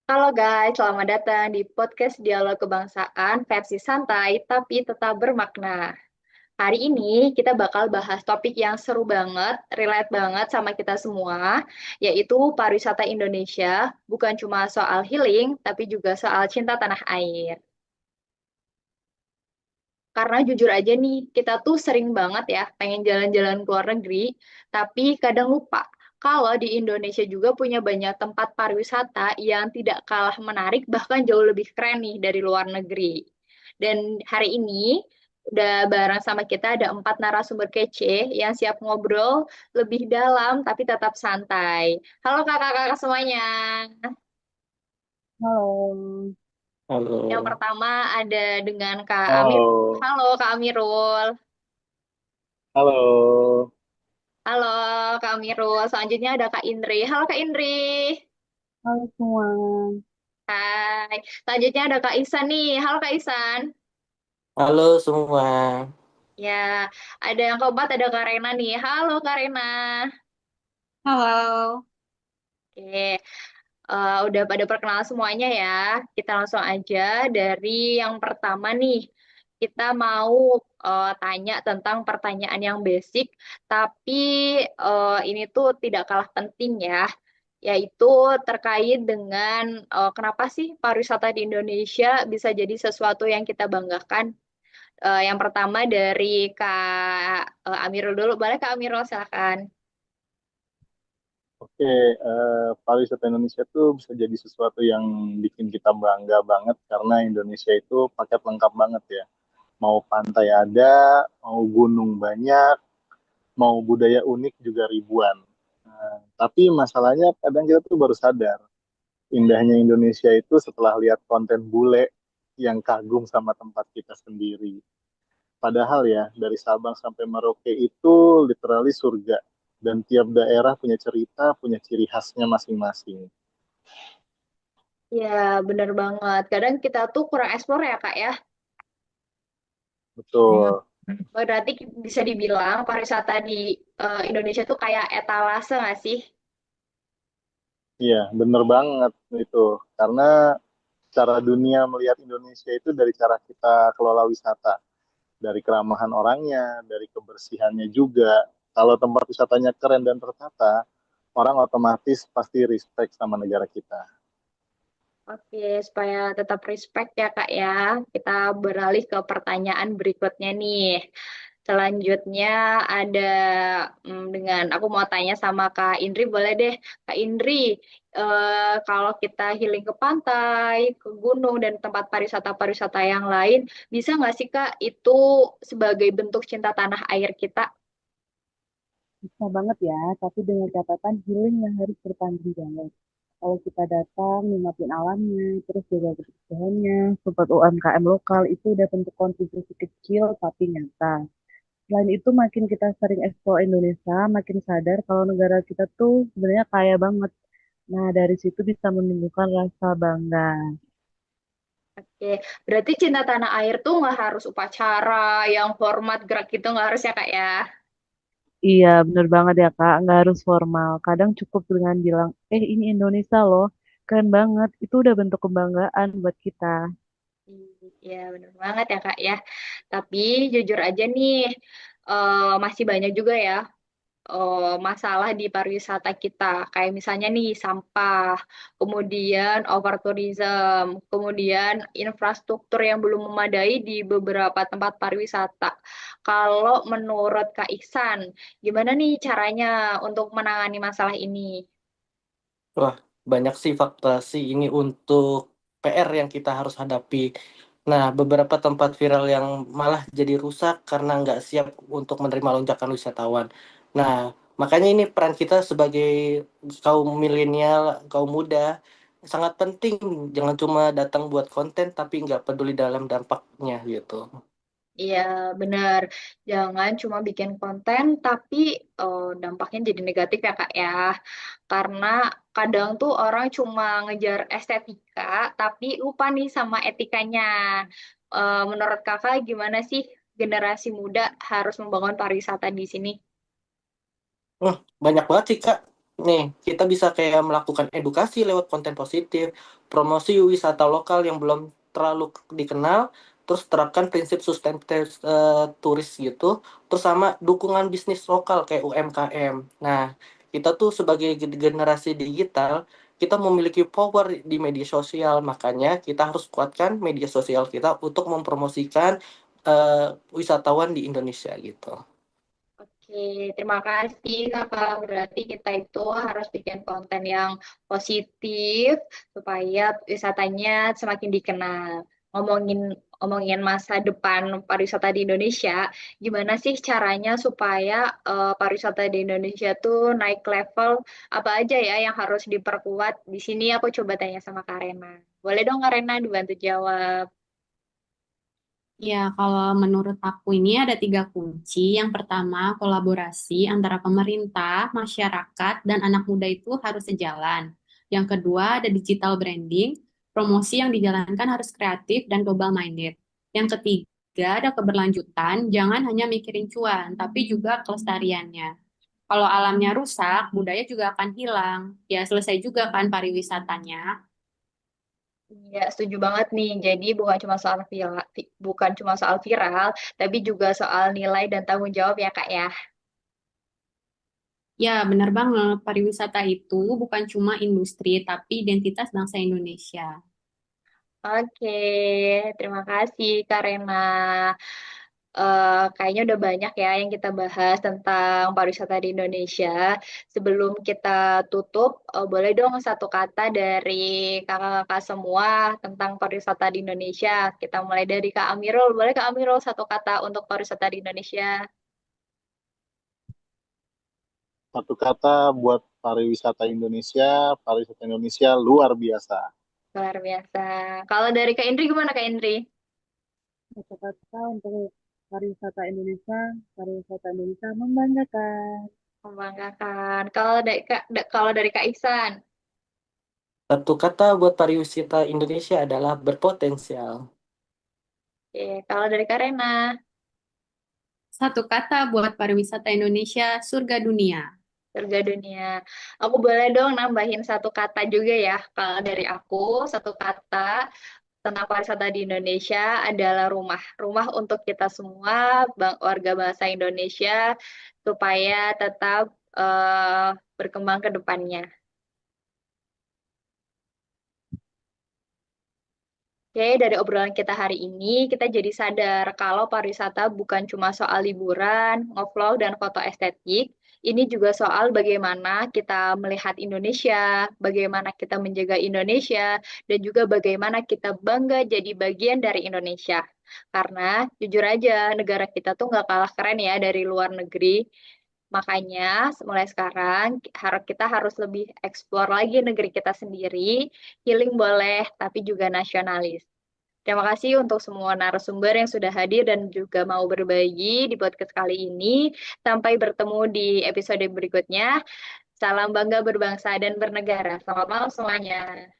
Halo guys, selamat datang di podcast Dialog Kebangsaan versi santai tapi tetap bermakna. Hari ini kita bakal bahas topik yang seru banget, relate banget sama kita semua, yaitu pariwisata Indonesia, bukan cuma soal healing, tapi juga soal cinta tanah air. Karena jujur aja nih, kita tuh sering banget ya pengen jalan-jalan ke luar negeri, tapi kadang lupa kalau di Indonesia juga punya banyak tempat pariwisata yang tidak kalah menarik, bahkan jauh lebih keren nih dari luar negeri. Dan hari ini udah bareng sama kita ada 4 narasumber kece yang siap ngobrol lebih dalam tapi tetap santai. Halo kakak-kakak semuanya. Halo, Yang Halo, pertama ada dengan Kak Amir. halo, Halo Kak Amirul. halo, Halo Kak Amirul, selanjutnya ada Kak Indri. Halo Kak Indri. halo semua. Hai. Selanjutnya ada Kak Isan nih. Halo Kak Isan. halo semua. Ya, ada yang keempat ada Kak Rena nih. Halo Kak Rena. Halo. Oke, udah pada perkenalan semuanya ya. Kita langsung aja dari yang pertama nih. Kita mau tanya tentang pertanyaan yang basic, tapi ini tuh tidak kalah penting ya, yaitu terkait dengan kenapa sih pariwisata di Indonesia bisa jadi sesuatu yang kita banggakan. Yang pertama dari Kak Amirul dulu. Boleh Kak Amirul, silakan. Oke, pariwisata Indonesia tuh bisa jadi sesuatu yang bikin kita bangga banget karena Indonesia itu paket lengkap banget ya. Mau pantai ada, mau gunung banyak, mau budaya unik juga ribuan. Tapi masalahnya kadang kita tuh baru sadar indahnya Indonesia itu setelah lihat konten bule yang kagum sama tempat kita sendiri. Padahal ya, dari Sabang sampai Merauke itu literally surga. Dan tiap daerah punya cerita, punya ciri khasnya masing-masing. Ya, bener banget. Kadang kita tuh kurang eksplor ya, Kak ya. Betul. Berarti bisa dibilang pariwisata di Indonesia tuh kayak etalase nggak sih? Iya, bener banget itu. Karena cara dunia melihat Indonesia itu dari cara kita kelola wisata. Dari keramahan orangnya, dari kebersihannya juga. Kalau tempat wisatanya keren dan tertata, orang otomatis pasti respect sama negara kita. Oke, supaya tetap respect ya, Kak ya. Kita beralih ke pertanyaan berikutnya nih. Selanjutnya ada dengan aku mau tanya sama Kak Indri, boleh deh. Kak Indri, kalau kita healing ke pantai, ke gunung, dan tempat pariwisata-pariwisata yang lain, bisa nggak sih Kak itu sebagai bentuk cinta tanah air kita? Bisa banget ya, tapi dengan catatan healing yang harus bertanggung jawab. Kalau kita datang, nikmatin alamnya, terus jaga kebersihannya, support UMKM lokal, itu udah bentuk kontribusi kecil tapi nyata. Selain itu, makin kita sering eksplor Indonesia, makin sadar kalau negara kita tuh sebenarnya kaya banget. Nah, dari situ bisa menumbuhkan rasa bangga. Oke, berarti cinta tanah air tuh nggak harus upacara yang hormat gerak gitu nggak harus ya Kak ya? Iya, bener banget ya Kak, nggak harus formal. Kadang cukup dengan bilang, ini Indonesia loh, keren banget. Itu udah bentuk kebanggaan buat kita. Iya, benar banget ya Kak ya. Tapi jujur aja nih, masih banyak juga ya masalah di pariwisata kita. Kayak misalnya nih sampah, kemudian over tourism, kemudian infrastruktur yang belum memadai di beberapa tempat pariwisata. Kalau menurut Kak Iksan, gimana nih caranya untuk menangani masalah ini? Wah, banyak sih fakta sih ini untuk PR yang kita harus hadapi. Nah, beberapa tempat viral yang malah jadi rusak karena nggak siap untuk menerima lonjakan wisatawan. Nah, makanya ini peran kita sebagai kaum milenial, kaum muda, sangat penting. Jangan cuma datang buat konten, tapi nggak peduli dalam dampaknya gitu. Iya, benar. Jangan cuma bikin konten, tapi dampaknya jadi negatif ya, Kak ya. Karena kadang tuh orang cuma ngejar estetika, tapi lupa nih sama etikanya. Menurut Kakak, gimana sih generasi muda harus membangun pariwisata di sini? Banyak banget sih, Kak. Nih, kita bisa kayak melakukan edukasi lewat konten positif, promosi wisata lokal yang belum terlalu dikenal, terus terapkan prinsip sustainable turis gitu, terus sama dukungan bisnis lokal kayak UMKM. Nah, kita tuh sebagai generasi digital, kita memiliki power di media sosial, makanya kita harus kuatkan media sosial kita untuk mempromosikan wisatawan di Indonesia gitu. Oke, terima kasih Kakak. Berarti kita itu harus bikin konten yang positif supaya wisatanya semakin dikenal. Ngomongin ngomongin masa depan pariwisata di Indonesia, gimana sih caranya supaya pariwisata di Indonesia tuh naik level apa aja ya yang harus diperkuat? Di sini aku coba tanya sama Karena. Boleh dong Karena dibantu jawab. Ya, kalau menurut aku ini ada 3 kunci. Yang pertama, kolaborasi antara pemerintah, masyarakat, dan anak muda itu harus sejalan. Yang kedua, ada digital branding. Promosi yang dijalankan harus kreatif dan global minded. Yang ketiga, ada keberlanjutan. Jangan hanya mikirin cuan, tapi juga kelestariannya. Kalau alamnya rusak, budaya juga akan hilang. Ya, selesai juga kan pariwisatanya. Iya, setuju banget nih. Jadi bukan cuma soal viral, tapi juga soal nilai dan tanggung jawab ya, Kak ya. Ya, benar banget. Pariwisata itu bukan cuma industri, tapi identitas bangsa Indonesia. Oke, terima kasih Kak Rena. Kayaknya udah banyak ya yang kita bahas tentang pariwisata di Indonesia. Sebelum kita tutup, boleh dong satu kata dari kakak-kakak semua tentang pariwisata di Indonesia. Kita mulai dari Kak Amirul. Boleh Kak Amirul satu kata untuk pariwisata di Indonesia? Satu kata buat pariwisata Indonesia luar biasa. Luar biasa. Kalau dari Kak Indri gimana Kak Indri? Kata-kata untuk pariwisata Indonesia membanggakan. Membanggakan. Kalau dari Kak Ihsan. Satu kata buat pariwisata Indonesia adalah berpotensial. Oke, kalau dari Kak Rena. Satu kata buat pariwisata Indonesia, surga dunia. Surga dunia. Aku boleh dong nambahin satu kata juga ya. Kalau dari aku, satu kata tentang pariwisata di Indonesia adalah rumah. Rumah untuk kita semua, warga bangsa Indonesia, supaya tetap berkembang ke depannya. Oke, dari obrolan kita hari ini, kita jadi sadar kalau pariwisata bukan cuma soal liburan, ngevlog, dan foto estetik. Ini juga soal bagaimana kita melihat Indonesia, bagaimana kita menjaga Indonesia, dan juga bagaimana kita bangga jadi bagian dari Indonesia. Karena jujur aja, negara kita tuh nggak kalah keren ya dari luar negeri. Makanya mulai sekarang kita harus lebih eksplor lagi negeri kita sendiri. Healing boleh, tapi juga nasionalis. Terima kasih untuk semua narasumber yang sudah hadir dan juga mau berbagi di podcast kali ini. Sampai bertemu di episode berikutnya. Salam bangga berbangsa dan bernegara. Selamat malam semuanya.